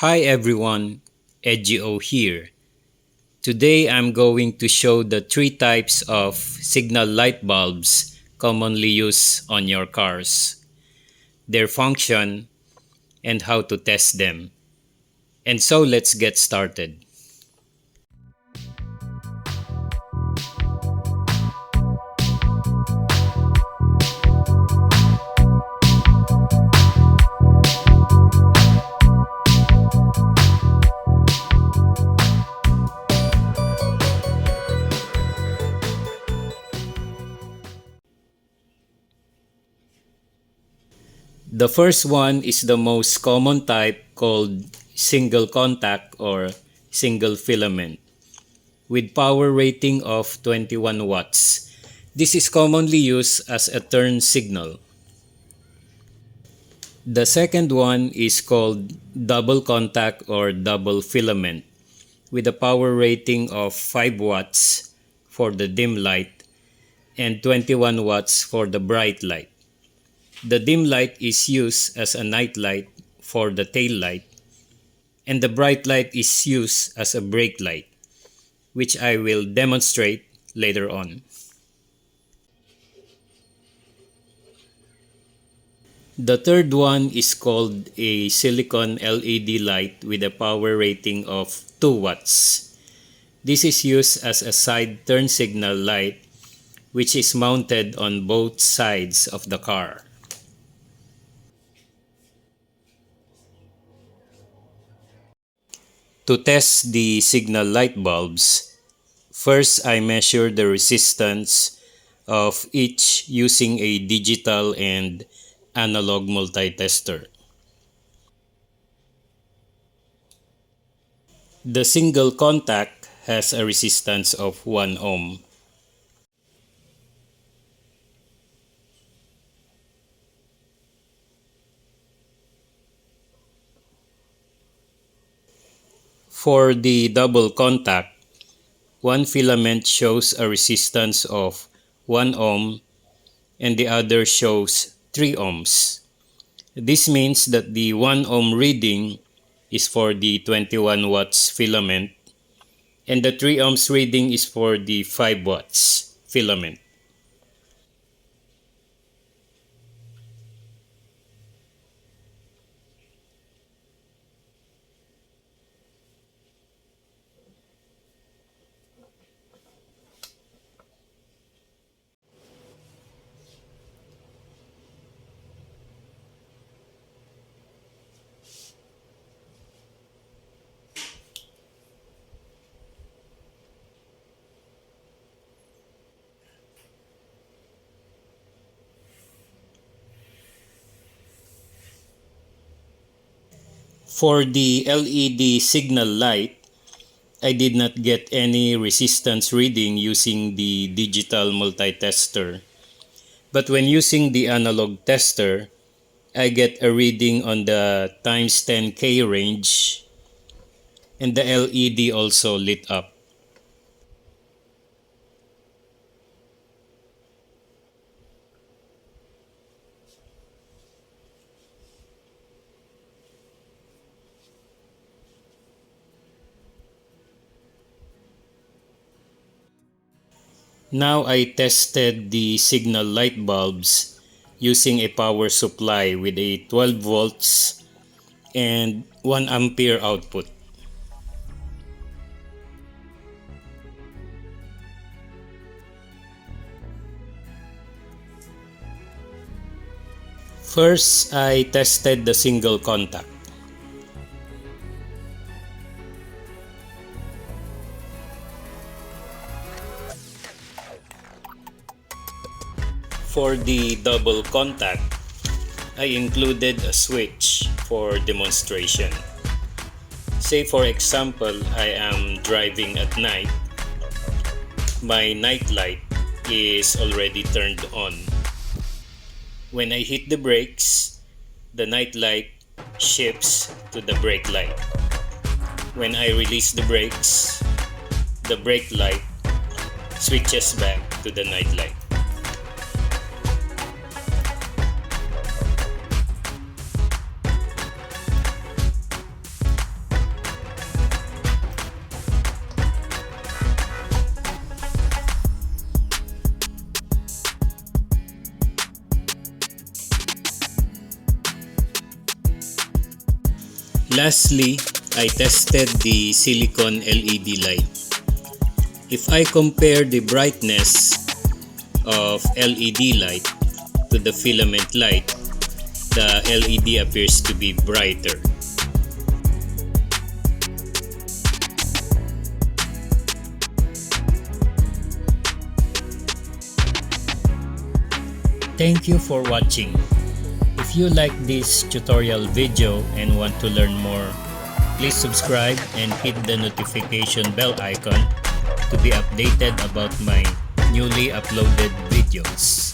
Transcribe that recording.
Hi everyone, Edgio here. Today I'm going to show the three types of signal light bulbs commonly used on your cars, their function, and how to test them. And so let's get started. The first one is the most common type called single contact or single filament with power rating of 21 watts. This is commonly used as a turn signal. The second one is called double contact or double filament with a power rating of 5 watts for the dim light and 21 watts for the bright light. The dim light is used as a night light for the tail light, and the bright light is used as a brake light, which I will demonstrate later on. The third one is called a silicon LED light with a power rating of 2 watts. This is used as a side turn signal light which is mounted on both sides of the car. To test the signal light bulbs, first I measure the resistance of each using a digital and analog multitester. The single contact has a resistance of 1 ohm. For the double contact, one filament shows a resistance of 1 ohm and the other shows 3 ohms. This means that the 1 ohm reading is for the 21 watts filament and the 3 ohms reading is for the 5 watts filament. For the LED signal light, I did not get any resistance reading using the digital multitester. But when using the analog tester, I get a reading on the times 10K range and the LED also lit up. Now I tested the signal light bulbs using a power supply with a 12 volts and 1 ampere output. First, I tested the single contact. For the double contact, I included a switch for demonstration. Say for example, I am driving at night. My night light is already turned on. When I hit the brakes, the night light shifts to the brake light. When I release the brakes, the brake light switches back to the night light. Lastly, I tested the silicon LED light. If I compare the brightness of LED light to the filament light, the LED appears to be brighter. Thank you for watching. If you like this tutorial video and want to learn more, please subscribe and hit the notification bell icon to be updated about my newly uploaded videos.